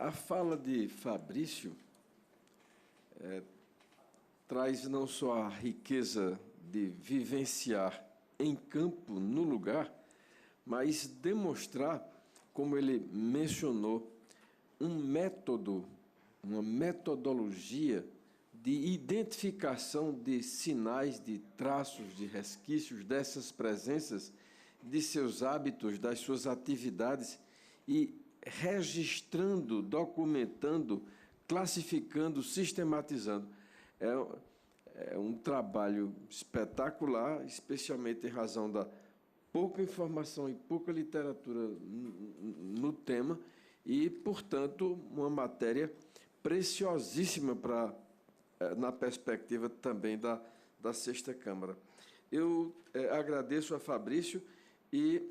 A fala de Fabrício traz não só a riqueza de vivenciar em campo, no lugar, mas demonstrar, como ele mencionou, um método, uma metodologia de identificação de sinais, de traços, de resquícios dessas presenças, de seus hábitos, das suas atividades, e registrando, documentando, classificando, sistematizando. É um trabalho espetacular, especialmente em razão da pouca informação e pouca literatura no tema, e, portanto, uma matéria preciosíssima na perspectiva também da Sexta Câmara. Eu agradeço a Fabrício e,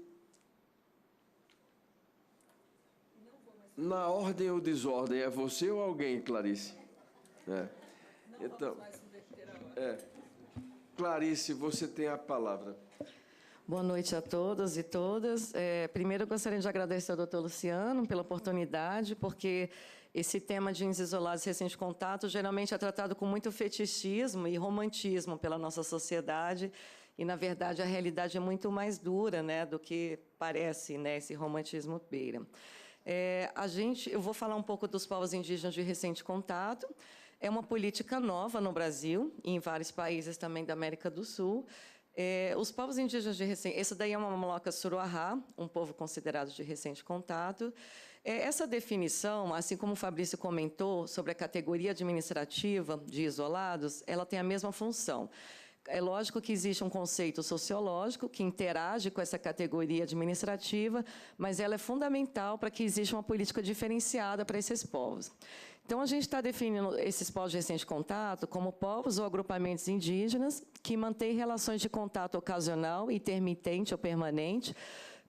na ordem ou desordem, é você ou alguém, Clarice? Então, Clarice, você tem a palavra. Boa noite a todos e todas. Primeiro, eu gostaria de agradecer ao doutor Luciano pela oportunidade, porque esse tema de índices isolados de recente contato geralmente é tratado com muito fetichismo e romantismo pela nossa sociedade, e, na verdade, a realidade é muito mais dura, né, do que parece, né, esse romantismo beira. Eu vou falar um pouco dos povos indígenas de recente contato. É uma política nova no Brasil e em vários países também da América do Sul. Os povos indígenas de recente... Esse daí é uma maloca Suruahá, um povo considerado de recente contato. Essa definição, assim como o Fabrício comentou sobre a categoria administrativa de isolados, ela tem a mesma função. É lógico que existe um conceito sociológico que interage com essa categoria administrativa, mas ela é fundamental para que exista uma política diferenciada para esses povos. Então, a gente está definindo esses povos de recente contato como povos ou agrupamentos indígenas que mantêm relações de contato ocasional, intermitente ou permanente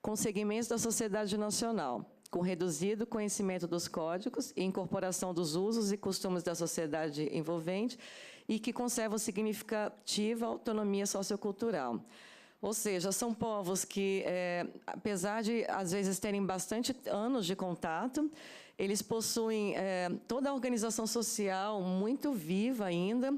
com segmentos da sociedade nacional, com reduzido conhecimento dos códigos e incorporação dos usos e costumes da sociedade envolvente e que conservam significativa autonomia sociocultural. Ou seja, são povos que, apesar de, às vezes, terem bastante anos de contato, eles possuem toda a organização social muito viva ainda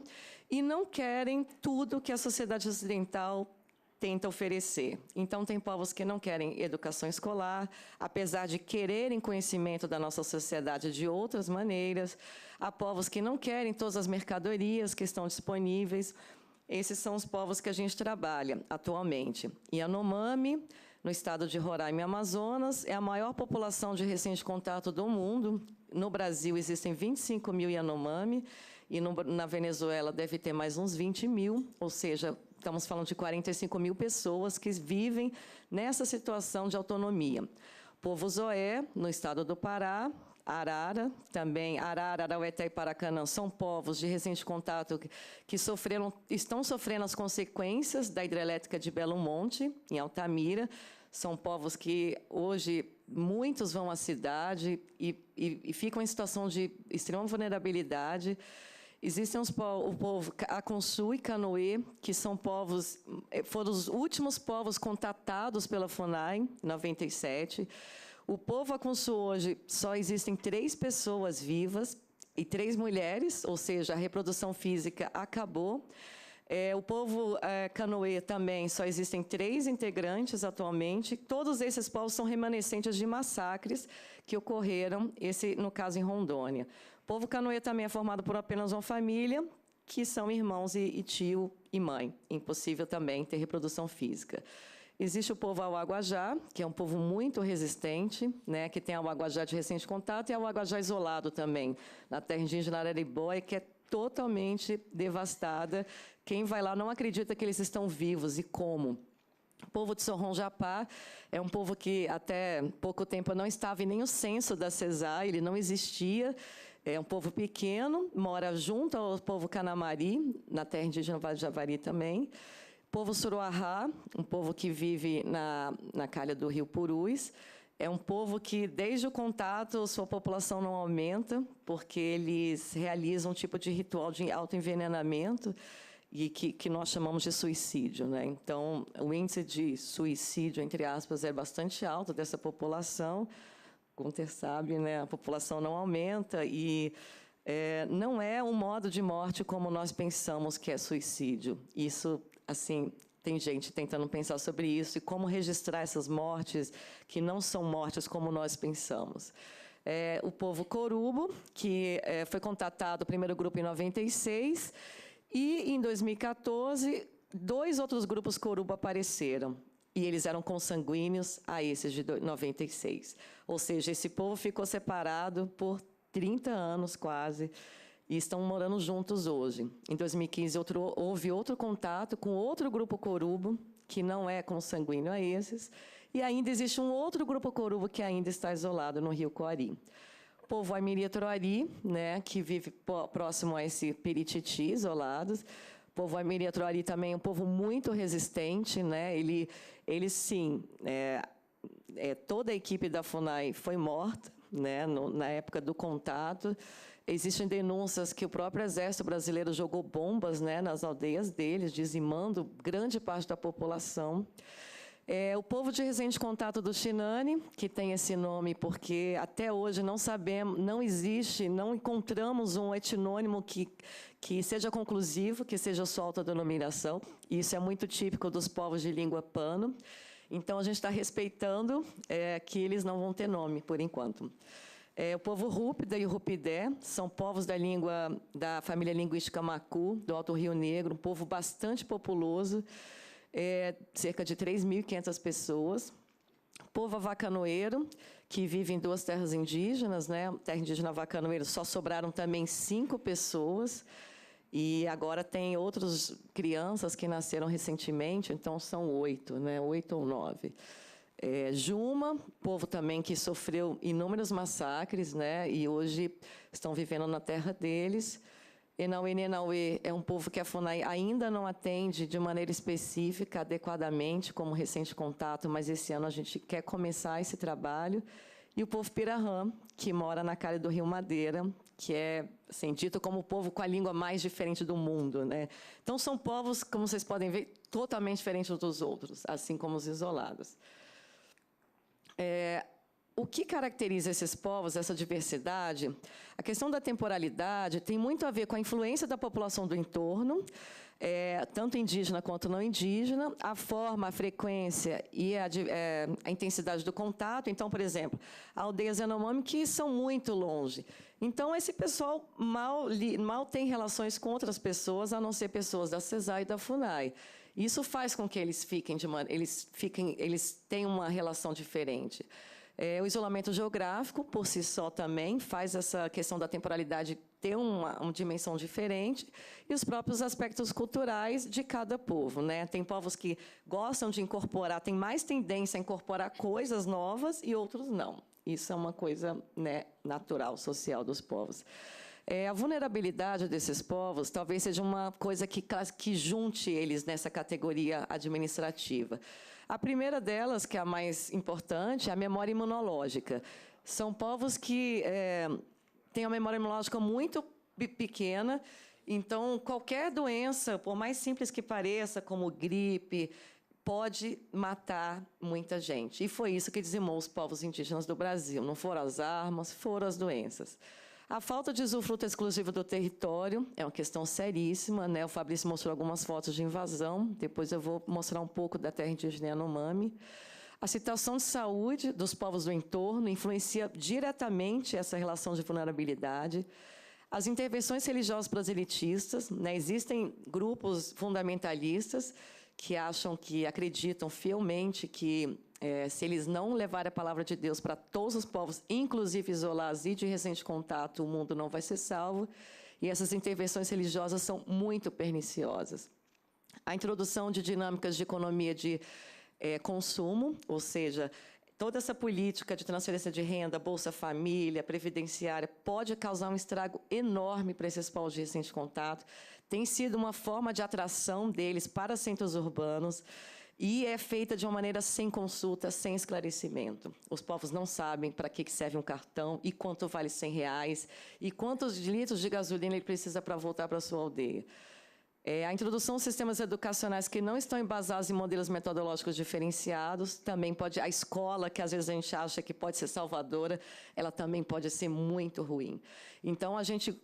e não querem tudo que a sociedade ocidental tenta oferecer. Então, tem povos que não querem educação escolar, apesar de quererem conhecimento da nossa sociedade de outras maneiras. Há povos que não querem todas as mercadorias que estão disponíveis. Esses são os povos que a gente trabalha atualmente. Yanomami, no estado de Roraima e Amazonas, é a maior população de recente contato do mundo. No Brasil, existem 25 mil Yanomami, e na Venezuela deve ter mais uns 20 mil, ou seja, estamos falando de 45 mil pessoas que vivem nessa situação de autonomia. Povo Zoé, no estado do Pará, Arara, também Arara, Araueté e Paracanã são povos de recente contato que estão sofrendo as consequências da hidrelétrica de Belo Monte, em Altamira. São povos que, hoje, muitos vão à cidade e ficam em situação de extrema vulnerabilidade. Existem o povo Aconsu e Canoê, que são povos, foram os últimos povos contatados pela FUNAI, em 97. O povo Aconsu hoje só existem 3 pessoas vivas e 3 mulheres, ou seja, a reprodução física acabou. O povo Canoê também só existem 3 integrantes atualmente. Todos esses povos são remanescentes de massacres que ocorreram, no caso em Rondônia. O povo Canoê também é formado por apenas uma família, que são irmãos e tio e mãe. Impossível também ter reprodução física. Existe o povo Auaguajá, que é um povo muito resistente, né, que tem a Auaguajá de recente contato e a Auaguajá isolado também, na terra indígena Araribóia, que é totalmente devastada. Quem vai lá não acredita que eles estão vivos, e como. O povo de Sorron-Japá é um povo que até pouco tempo não estava em nenhum censo da CESAI, ele não existia. É um povo pequeno, mora junto ao povo Canamari, na terra indígena Vale do Javari também. Povo Suruahá, um povo que vive na calha do rio Purus. É um povo que, desde o contato, sua população não aumenta, porque eles realizam um tipo de ritual de autoenvenenamento e que nós chamamos de suicídio, né? Então, o índice de suicídio, entre aspas, é bastante alto dessa população. Gunther sabe, né, a população não aumenta e não é um modo de morte como nós pensamos que é suicídio. Isso, assim, tem gente tentando pensar sobre isso e como registrar essas mortes que não são mortes como nós pensamos. O povo Corubo, que foi contatado, o primeiro grupo em 96, e em 2014, 2 outros grupos Corubo apareceram. E eles eram consanguíneos a esses de 96. Ou seja, esse povo ficou separado por 30 anos quase, e estão morando juntos hoje. Em 2015, houve outro contato com outro grupo Corubo, que não é consanguíneo a esses, e ainda existe um outro grupo Corubo que ainda está isolado no Rio Coari. O povo Aimiri-Troari, né, que vive próximo a esse Pirititi, isolados. O povo Aimiri-Troari também é um povo muito resistente, né? Ele sim, toda a equipe da FUNAI foi morta, né, na época do contato. Existem denúncias que o próprio Exército Brasileiro jogou bombas, né, nas aldeias deles, dizimando grande parte da população. O povo de Resende Contato do Xinani, que tem esse nome porque até hoje não sabemos, não existe, não encontramos um etnônimo que seja conclusivo, que seja sua autodenominação. Isso é muito típico dos povos de língua pano. Então, a gente está respeitando que eles não vão ter nome, por enquanto. O povo Rúpida e o Rupidé são povos da família linguística Macu, do Alto Rio Negro, um povo bastante populoso, cerca de 3.500 pessoas. O povo Avacanoeiro, que vive em 2 terras indígenas, né? Terra indígena Avacanoeiro, só sobraram também 5 pessoas. E agora tem outras crianças que nasceram recentemente, então são 8, né? 8 ou 9. Juma, povo também que sofreu inúmeros massacres, né? E hoje estão vivendo na terra deles. Enauê e Nenauê é um povo que a FUNAI ainda não atende de maneira específica, adequadamente, como recente contato, mas esse ano a gente quer começar esse trabalho. E o povo Pirahã, que mora na calha do Rio Madeira, que é assim, dito como o povo com a língua mais diferente do mundo, né? Então, são povos, como vocês podem ver, totalmente diferentes uns dos outros, assim como os isolados. O que caracteriza esses povos, essa diversidade? A questão da temporalidade tem muito a ver com a influência da população do entorno, tanto indígena quanto não indígena, a forma, a frequência e a intensidade do contato. Então, por exemplo, aldeias Yanomami que são muito longe. Então, esse pessoal mal tem relações com outras pessoas, a não ser pessoas da CESAI e da FUNAI. Isso faz com que eles tenham uma relação diferente. O isolamento geográfico, por si só, também faz essa questão da temporalidade ter uma dimensão diferente, e os próprios aspectos culturais de cada povo, né? Tem povos que gostam de incorporar, têm mais tendência a incorporar coisas novas e outros não. Isso é uma coisa, né, natural, social dos povos. A vulnerabilidade desses povos talvez seja uma coisa que junte eles nessa categoria administrativa. A primeira delas, que é a mais importante, é a memória imunológica. São povos que têm uma memória imunológica muito pequena, então qualquer doença, por mais simples que pareça, como gripe, pode matar muita gente. E foi isso que dizimou os povos indígenas do Brasil. Não foram as armas, foram as doenças. A falta de usufruto exclusivo do território é uma questão seríssima, né? O Fabrício mostrou algumas fotos de invasão, depois eu vou mostrar um pouco da terra indígena Yanomami. A situação de saúde dos povos do entorno influencia diretamente essa relação de vulnerabilidade. As intervenções religiosas proselitistas, né? Existem grupos fundamentalistas que acreditam fielmente que se eles não levarem a palavra de Deus para todos os povos, inclusive isolados e de recente contato, o mundo não vai ser salvo. E essas intervenções religiosas são muito perniciosas. A introdução de dinâmicas de economia de consumo, ou seja, toda essa política de transferência de renda, Bolsa Família, previdenciária, pode causar um estrago enorme para esses povos de recente contato. Tem sido uma forma de atração deles para centros urbanos, e é feita de uma maneira sem consulta, sem esclarecimento. Os povos não sabem para que serve um cartão e quanto vale R$100 e quantos litros de gasolina ele precisa para voltar para a sua aldeia. A introdução de sistemas educacionais que não estão embasados em modelos metodológicos diferenciados, também pode, a escola, que às vezes a gente acha que pode ser salvadora, ela também pode ser muito ruim. Então, a gente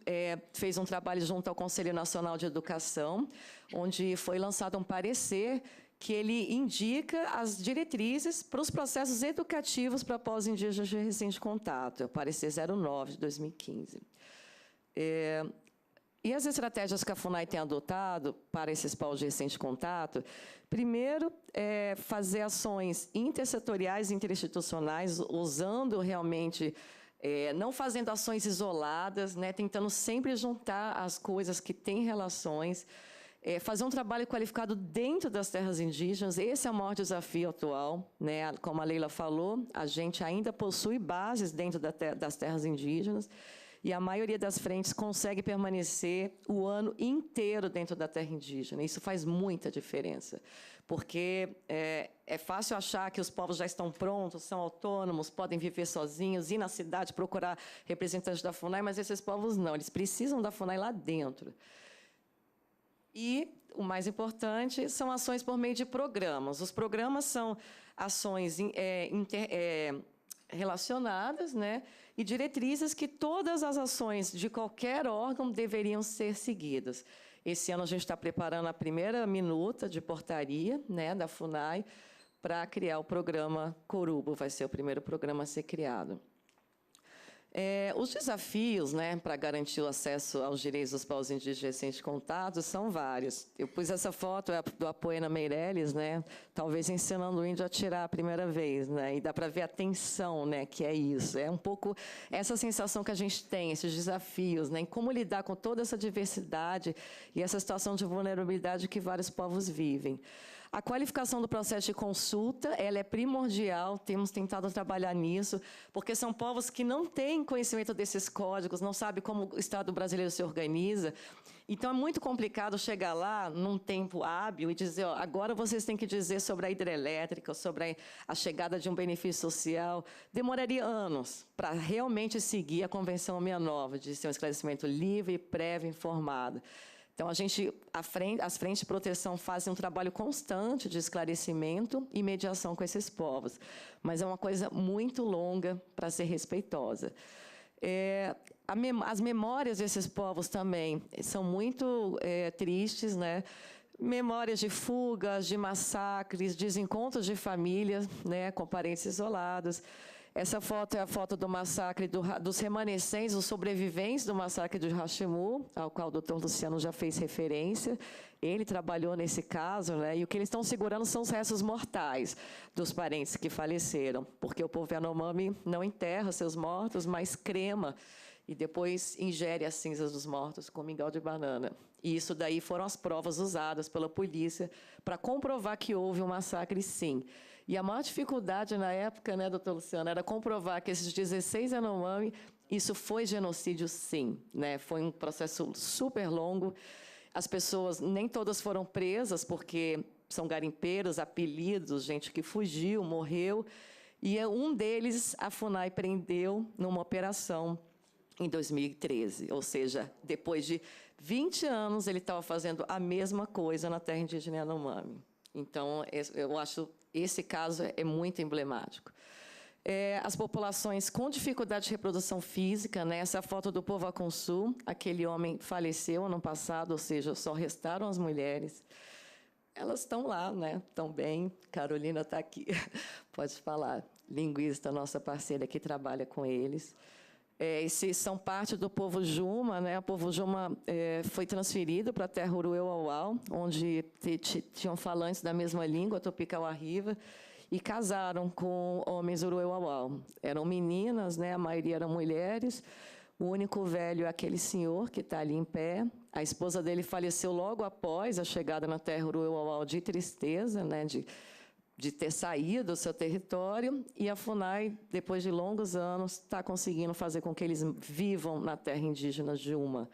fez um trabalho junto ao Conselho Nacional de Educação, onde foi lançado um parecer que ele indica as diretrizes para os processos educativos para pós-indígenas de recente contato, é o parecer 09 de 2015. E as estratégias que a FUNAI tem adotado para esses povos de recente contato, primeiro, fazer ações intersetoriais e interinstitucionais, usando realmente, não fazendo ações isoladas, né, tentando sempre juntar as coisas que têm relações, fazer um trabalho qualificado dentro das terras indígenas. Esse é o maior desafio atual, né? Como a Leila falou, a gente ainda possui bases dentro das terras indígenas, e a maioria das frentes consegue permanecer o ano inteiro dentro da terra indígena. Isso faz muita diferença, porque é fácil achar que os povos já estão prontos, são autônomos, podem viver sozinhos, ir na cidade procurar representantes da FUNAI, mas esses povos não, eles precisam da FUNAI lá dentro. E o mais importante são ações por meio de programas. Os programas são ações relacionadas, né, e diretrizes que todas as ações de qualquer órgão deveriam ser seguidas. Esse ano a gente está preparando a primeira minuta de portaria, né, da FUNAI para criar o programa Corubo, vai ser o primeiro programa a ser criado. Os desafios, né, para garantir o acesso aos direitos dos povos indígenas de recente contato são vários. Eu pus essa foto do Apoena Meirelles, né, talvez ensinando o índio a atirar a primeira vez, né, e dá para ver a tensão, né, que é isso. É um pouco essa sensação que a gente tem, esses desafios, né, em como lidar com toda essa diversidade e essa situação de vulnerabilidade que vários povos vivem. A qualificação do processo de consulta, ela é primordial, temos tentado trabalhar nisso, porque são povos que não têm conhecimento desses códigos, não sabem como o Estado brasileiro se organiza. Então, é muito complicado chegar lá num tempo hábil e dizer, ó, agora vocês têm que dizer sobre a hidrelétrica, sobre a chegada de um benefício social. Demoraria anos para realmente seguir a Convenção 69, de ser um esclarecimento livre, prévio, informado. Então, as frentes de proteção fazem um trabalho constante de esclarecimento e mediação com esses povos, mas é uma coisa muito longa para ser respeitosa. As memórias desses povos também são muito tristes, né? Memórias de fugas, de massacres, desencontros de famílias, né, com parentes isolados. Essa foto é a foto do massacre dos remanescentes, os sobreviventes do massacre de Rachimu, ao qual o doutor Luciano já fez referência. Ele trabalhou nesse caso, né, e o que eles estão segurando são os restos mortais dos parentes que faleceram, porque o povo Yanomami não enterra seus mortos, mas crema e depois ingere as cinzas dos mortos com mingau de banana. E isso daí foram as provas usadas pela polícia para comprovar que houve um massacre, sim. E a maior dificuldade na época, né, doutor Luciano, era comprovar que esses 16 Yanomami, isso foi genocídio, sim, né? Foi um processo super longo. As pessoas, nem todas foram presas, porque são garimpeiros, apelidos, gente que fugiu, morreu. E um deles, a FUNAI prendeu numa operação em 2013. Ou seja, depois de 20 anos, ele estava fazendo a mesma coisa na terra indígena Yanomami. Então, eu acho esse caso é muito emblemático. As populações com dificuldade de reprodução física, né? Essa foto do povo Aconsul, aquele homem faleceu ano passado, ou seja, só restaram as mulheres. Elas estão lá, né? Estão bem. Carolina está aqui, pode falar. Linguista, nossa parceira que trabalha com eles. Esses são parte do povo Juma, né? O povo Juma foi transferido para a terra Urueu-Auau, onde tinham falantes da mesma língua, Tupicauarriva, e casaram com homens Urueu-Auau. Eram meninas, né? A maioria eram mulheres. O único velho é aquele senhor que está ali em pé. A esposa dele faleceu logo após a chegada na terra Urueu-Auau de tristeza, né? De ter saído do seu território, e a FUNAI, depois de longos anos, está conseguindo fazer com que eles vivam na terra indígena Juma.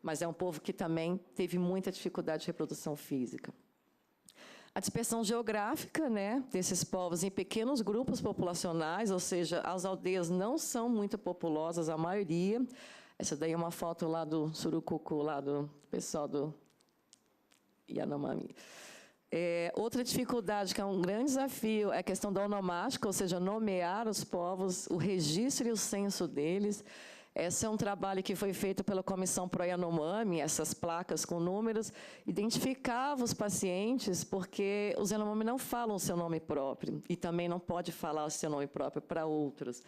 Mas é um povo que também teve muita dificuldade de reprodução física. A dispersão geográfica, né, desses povos em pequenos grupos populacionais, ou seja, as aldeias não são muito populosas, a maioria. Essa daí é uma foto lá do Surucucu, lá do pessoal Yanomami. Outra dificuldade, que é um grande desafio, é a questão da onomástica, ou seja, nomear os povos, o registro e o censo deles. Esse é um trabalho que foi feito pela Comissão Pro Yanomami, essas placas com números, identificava os pacientes, porque os Yanomami não falam o seu nome próprio, e também não pode falar o seu nome próprio para outros.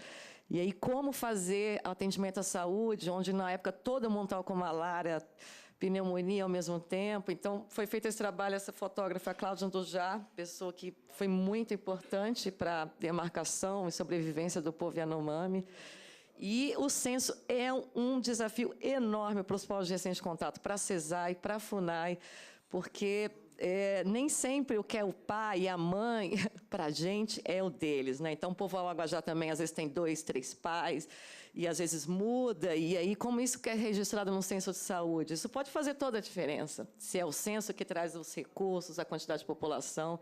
E aí, como fazer atendimento à saúde, onde, na época, todo mundo estava com malária, pneumonia ao mesmo tempo. Então, foi feito esse trabalho, essa fotógrafa, Cláudia Andujá, pessoa que foi muito importante para a demarcação e sobrevivência do povo Yanomami. E o censo é um desafio enorme para os povos de recente contato, para a CESAI, para a FUNAI, porque nem sempre o que é o pai e a mãe, para a gente, é o deles, né? Então, o povo Auaguajá também, às vezes, tem 2, 3 pais, e às vezes muda, e aí, como isso que é registrado no censo de saúde? Isso pode fazer toda a diferença. Se é o censo que traz os recursos, a quantidade de população,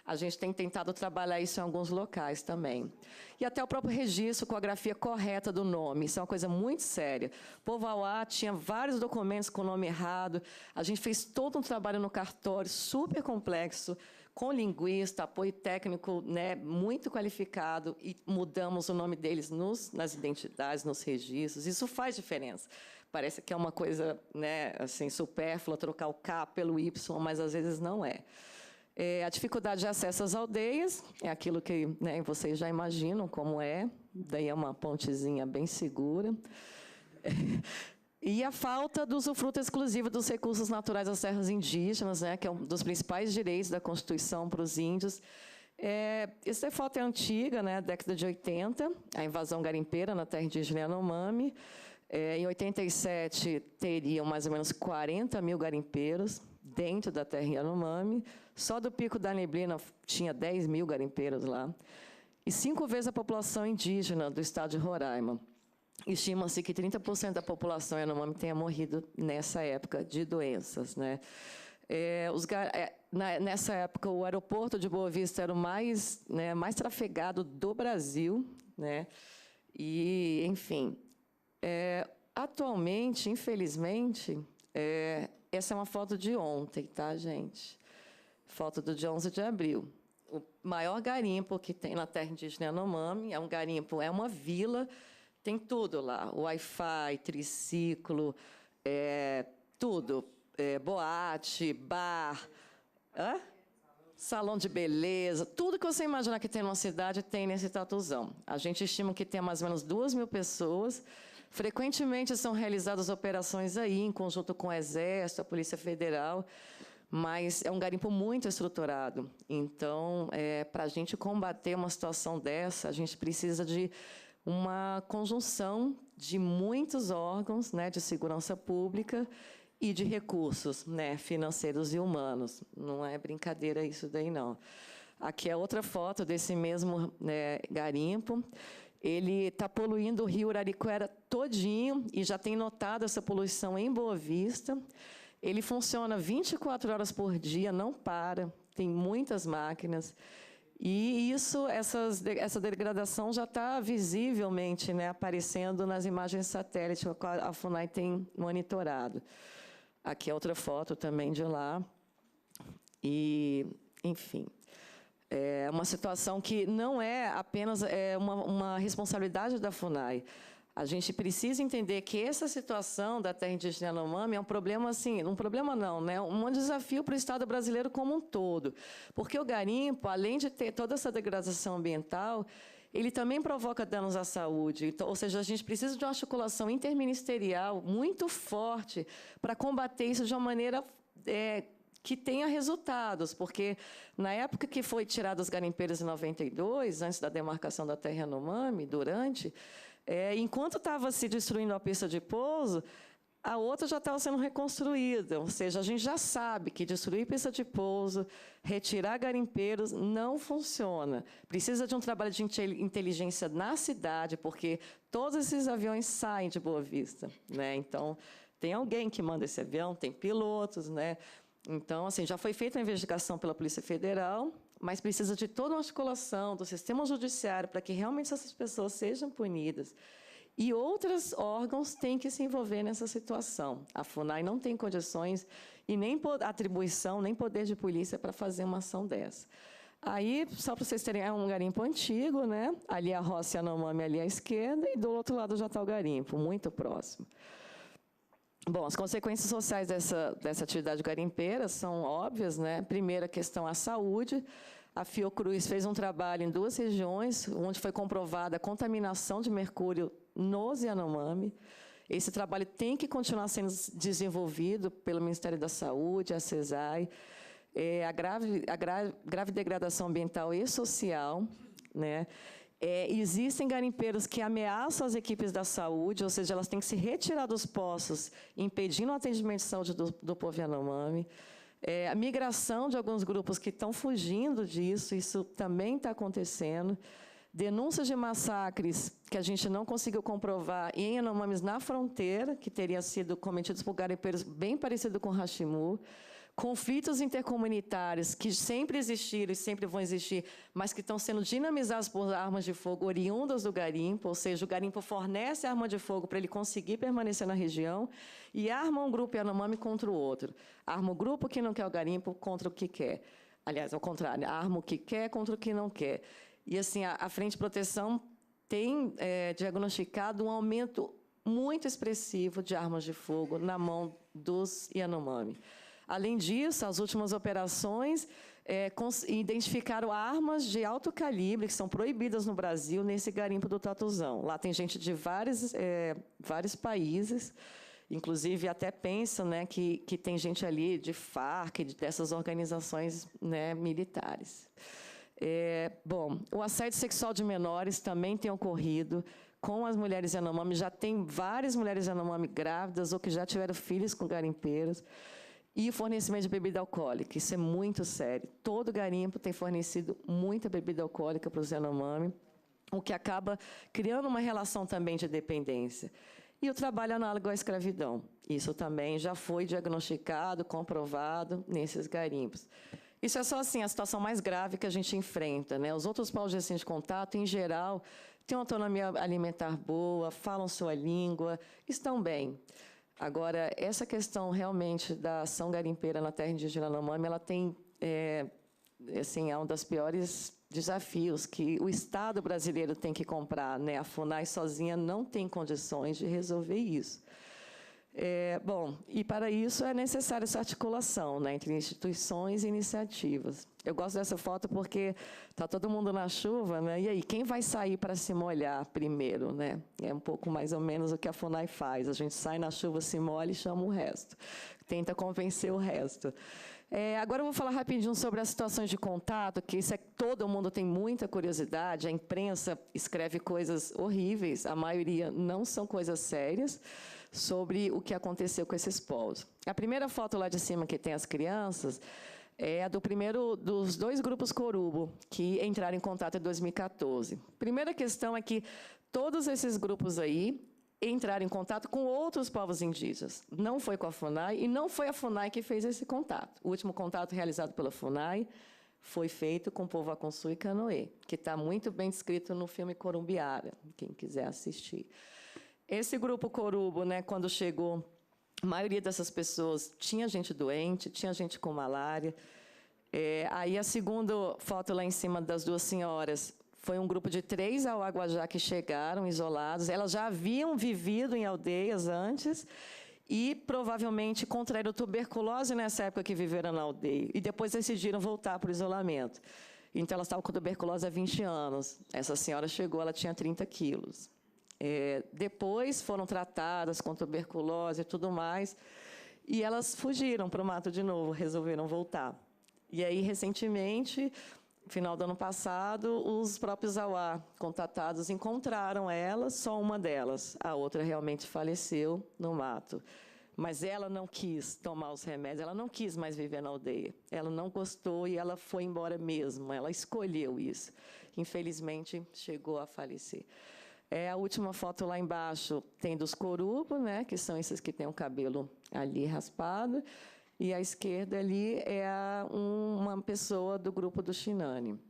a gente tem tentado trabalhar isso em alguns locais também. E até o próprio registro com a grafia correta do nome. Isso é uma coisa muito séria. O povo Auá tinha vários documentos com o nome errado. A gente fez todo um trabalho no cartório super complexo, com linguista, apoio técnico, né, muito qualificado, e mudamos o nome deles nas identidades, nos registros. Isso faz diferença. Parece que é uma coisa, né, assim, supérflua, trocar o K pelo Y, mas às vezes não é. A dificuldade de acesso às aldeias, é aquilo que, né, vocês já imaginam como é, daí é uma pontezinha bem segura. E a falta do usufruto exclusivo dos recursos naturais das terras indígenas, né, que é um dos principais direitos da Constituição para os índios. Essa foto é antiga, né, década de 80, a invasão garimpeira na terra indígena Yanomami. Em 87, teriam mais ou menos 40 mil garimpeiros dentro da terra Yanomami. Só do Pico da Neblina tinha 10 mil garimpeiros lá. E 5 vezes a população indígena do estado de Roraima. Estima-se que 30% da população Yanomami tenha morrido nessa época de doenças, né? Nessa época, o aeroporto de Boa Vista era o mais trafegado do Brasil, né? E, enfim, atualmente, infelizmente, essa é uma foto de ontem, tá, gente? Foto do dia 11 de abril. O maior garimpo que tem na terra indígena Yanomami é um garimpo, é uma vila, tem tudo lá, Wi-Fi, triciclo, tudo, boate, bar, salão de beleza, tudo que você imaginar que tem numa cidade tem nesse tatuzão. A gente estima que tem mais ou menos 2.000 pessoas. Frequentemente são realizadas operações aí, em conjunto com o Exército, a Polícia Federal, mas é um garimpo muito estruturado. Então, para a gente combater uma situação dessa, a gente precisa de uma conjunção de muitos órgãos, né, de segurança pública e de recursos, né, financeiros e humanos. Não é brincadeira isso daí, não. Aqui é outra foto desse mesmo, né, garimpo. Ele está poluindo o rio Arariquara todinho, e já tem notado essa poluição em Boa Vista. Ele funciona 24 horas por dia, não para, tem muitas máquinas. E essa degradação já está visivelmente, né, aparecendo nas imagens satélite que a FUNAI tem monitorado. Aqui é outra foto também de lá. E, enfim, é uma situação que não é apenas uma responsabilidade da FUNAI. A gente precisa entender que essa situação da terra indígena Yanomami é um problema, assim, um problema não, né? Um desafio para o Estado brasileiro como um todo. Porque o garimpo, além de ter toda essa degradação ambiental, ele também provoca danos à saúde. Então, ou seja, a gente precisa de uma articulação interministerial muito forte para combater isso de uma maneira que tenha resultados, porque na época que foi tirado os garimpeiros em 92, antes da demarcação da terra Yanomami, enquanto estava se destruindo a pista de pouso, a outra já estava sendo reconstruída. Ou seja, a gente já sabe que destruir pista de pouso, retirar garimpeiros, não funciona. Precisa de um trabalho de inteligência na cidade, porque todos esses aviões saem de Boa Vista, né? Então, tem alguém que manda esse avião, tem pilotos, né? Então, assim, já foi feita a investigação pela Polícia Federal, mas precisa de toda uma articulação do sistema judiciário para que realmente essas pessoas sejam punidas. E outros órgãos têm que se envolver nessa situação. A FUNAI não tem condições e nem atribuição, nem poder de polícia para fazer uma ação dessa. Aí, só para vocês terem, é um garimpo antigo, né? Ali a Roça Yanomami, ali à esquerda, e do outro lado já está o garimpo, muito próximo. Bom, as consequências sociais dessa atividade garimpeira são óbvias, né? Primeira questão, a saúde. A Fiocruz fez um trabalho em 2 regiões, onde foi comprovada a contaminação de mercúrio nos Yanomami. Esse trabalho tem que continuar sendo desenvolvido pelo Ministério da Saúde, a CESAI, a grave degradação ambiental e social, né? Existem garimpeiros que ameaçam as equipes da saúde, ou seja, elas têm que se retirar dos poços, impedindo o atendimento de saúde do povo Yanomami. A migração de alguns grupos que estão fugindo disso, isso também está acontecendo. Denúncias de massacres que a gente não conseguiu comprovar em Yanomamis na fronteira, que teriam sido cometidos por garimpeiros bem parecido com Hashimu. Conflitos intercomunitários que sempre existiram e sempre vão existir, mas que estão sendo dinamizados por armas de fogo oriundas do garimpo, ou seja, o garimpo fornece arma de fogo para ele conseguir permanecer na região e arma um grupo Yanomami contra o outro. Arma o grupo que não quer o garimpo contra o que quer. Aliás, ao contrário, arma o que quer contra o que não quer. E, assim, a Frente de Proteção tem diagnosticado um aumento muito expressivo de armas de fogo na mão dos Yanomami. Além disso, as últimas operações identificaram armas de alto calibre, que são proibidas no Brasil, nesse garimpo do Tatuzão. Lá tem gente de vários países, inclusive até pensam, né, que tem gente ali de FARC, dessas organizações, né, militares. Bom, o assédio sexual de menores também tem ocorrido com as mulheres Yanomami. Já tem várias mulheres Yanomami grávidas ou que já tiveram filhos com garimpeiros. E o fornecimento de bebida alcoólica, isso é muito sério. Todo garimpo tem fornecido muita bebida alcoólica para os Yanomami, o que acaba criando uma relação também de dependência. E o trabalho análogo à escravidão. Isso também já foi diagnosticado, comprovado nesses garimpos. Isso é só assim, a situação mais grave que a gente enfrenta, né? Os outros povos de contato, em geral, têm uma autonomia alimentar boa, falam sua língua, estão bem. Agora, essa questão realmente da ação garimpeira na terra indígena Yanomami, ela tem, assim, é um dos piores desafios que o Estado brasileiro tem que comprar, né? A FUNAI sozinha não tem condições de resolver isso. Bom, e para isso é necessária essa articulação, né, entre instituições e iniciativas. Eu gosto dessa foto porque está todo mundo na chuva, né? E aí, quem vai sair para se molhar primeiro, né? É um pouco mais ou menos o que a FUNAI faz. A gente sai na chuva, se molha e chama o resto. Tenta convencer o resto. Agora eu vou falar rapidinho sobre as situações de contato, que isso todo mundo tem muita curiosidade. A imprensa escreve coisas horríveis, a maioria não são coisas sérias, sobre o que aconteceu com esses povos. A primeira foto lá de cima, que tem as crianças, é a dos 2 grupos Corubo, que entraram em contato em 2014. Primeira questão é que todos esses grupos aí entraram em contato com outros povos indígenas. Não foi com a FUNAI, e não foi a FUNAI que fez esse contato. O último contato realizado pela FUNAI foi feito com o povo Aconsu e Canoê, que está muito bem descrito no filme Corumbiara, quem quiser assistir. Esse grupo Corubo, né, quando chegou, a maioria dessas pessoas tinha gente doente, tinha gente com malária. Aí a segunda foto lá em cima das 2 senhoras foi um grupo de 3 auaguajá que chegaram isolados. Elas já haviam vivido em aldeias antes e provavelmente contraíram tuberculose nessa época que viveram na aldeia. E depois decidiram voltar para o isolamento. Então, elas estavam com tuberculose há 20 anos. Essa senhora chegou, ela tinha 30 quilos. Depois foram tratadas com tuberculose e tudo mais, e elas fugiram para o mato de novo, resolveram voltar. E aí, recentemente, no final do ano passado, os próprios Auá contatados encontraram elas, só uma delas. A outra realmente faleceu no mato. Mas ela não quis tomar os remédios, ela não quis mais viver na aldeia. Ela não gostou e ela foi embora mesmo, ela escolheu isso. Infelizmente, chegou a falecer. A última foto lá embaixo tem dos Corubo, né, que são esses que têm o cabelo ali raspado, e à esquerda ali é uma pessoa do grupo do Xinani.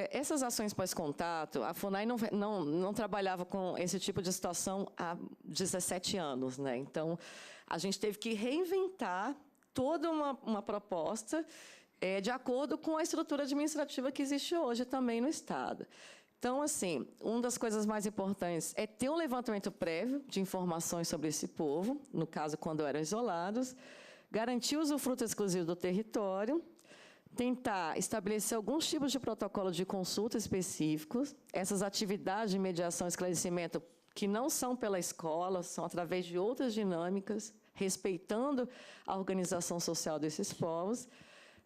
Essas ações pós-contato, a FUNAI não trabalhava com esse tipo de situação há 17 anos, né? Então, a gente teve que reinventar toda uma proposta de acordo com a estrutura administrativa que existe hoje também no Estado. Então, assim, uma das coisas mais importantes é ter um levantamento prévio de informações sobre esse povo, no caso, quando eram isolados, garantir o usufruto exclusivo do território, tentar estabelecer alguns tipos de protocolo de consulta específicos, essas atividades de mediação e esclarecimento que não são pela escola, são através de outras dinâmicas, respeitando a organização social desses povos,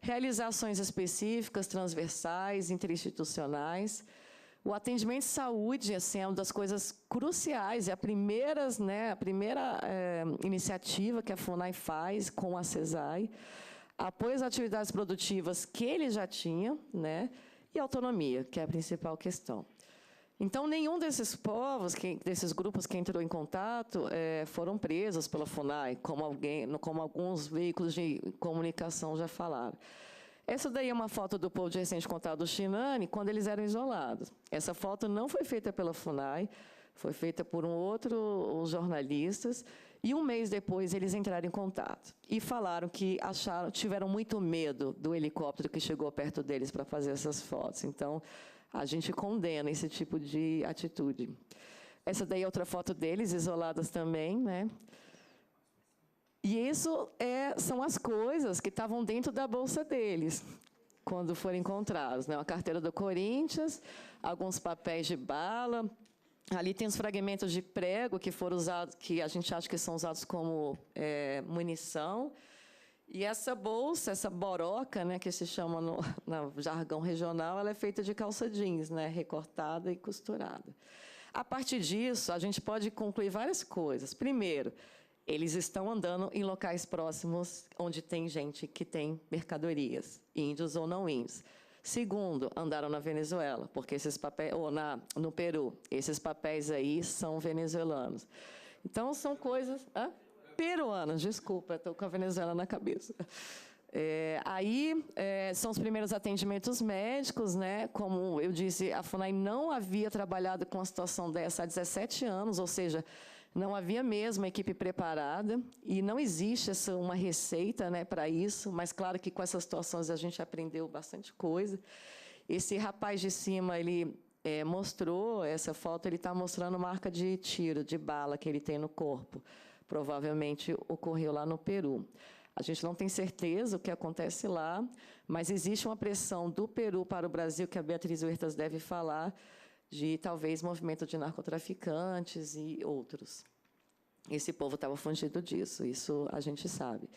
realizar ações específicas, transversais, interinstitucionais. O atendimento de saúde assim, é uma das coisas cruciais, é a primeira iniciativa que a FUNAI faz com a CESAI, apoio às atividades produtivas que ele já tinha, né, e autonomia, que é a principal questão. Então, nenhum desses povos, desses grupos que entrou em contato, foram presos pela FUNAI, como alguns veículos de comunicação já falaram. Essa daí é uma foto do povo de recente contato do Xinani, quando eles eram isolados. Essa foto não foi feita pela FUNAI, foi feita por os jornalistas, e um mês depois eles entraram em contato e falaram que tiveram muito medo do helicóptero que chegou perto deles para fazer essas fotos. Então, a gente condena esse tipo de atitude. Essa daí é outra foto deles, isoladas também, né? E isso são as coisas que estavam dentro da bolsa deles, quando foram encontrados, né? A carteira do Corinthians, alguns papéis de bala. Ali tem os fragmentos de prego que foram usados, que a gente acha que são usados como munição. E essa bolsa, essa boroca, né, que se chama no jargão regional, ela é feita de calça jeans, né, recortada e costurada. A partir disso, a gente pode concluir várias coisas. Primeiro, eles estão andando em locais próximos onde tem gente que tem mercadorias, índios ou não índios. Segundo, andaram na Venezuela, porque esses papéis, ou no Peru, esses papéis aí são venezuelanos. Então, são coisas... Peruanos, desculpa, estou com a Venezuela na cabeça. São os primeiros atendimentos médicos, né? Como eu disse, a FUNAI não havia trabalhado com uma situação dessa há 17 anos, ou seja, não havia mesmo uma equipe preparada, e não existe uma receita, né, para isso, mas claro que com essas situações a gente aprendeu bastante coisa. Esse rapaz de cima, ele mostrou, essa foto, ele está mostrando marca de tiro, de bala que ele tem no corpo. Provavelmente ocorreu lá no Peru. A gente não tem certeza o que acontece lá, mas existe uma pressão do Peru para o Brasil, que a Beatriz Huertas deve falar, de talvez movimento de narcotraficantes e outros. Esse povo estava fugindo disso, isso a gente sabe.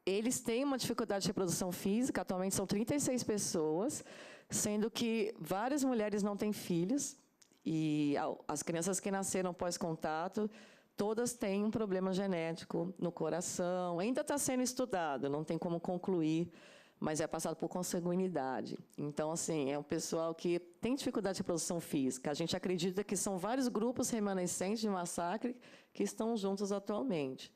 Eles têm uma dificuldade de reprodução física, atualmente são 36 pessoas, sendo que várias mulheres não têm filhos, e as crianças que nasceram pós-contato, todas têm um problema genético no coração, ainda está sendo estudado, não tem como concluir, mas é passado por consanguinidade. Então, assim, é um pessoal que tem dificuldade de reprodução física. A gente acredita que são vários grupos remanescentes de massacre que estão juntos atualmente.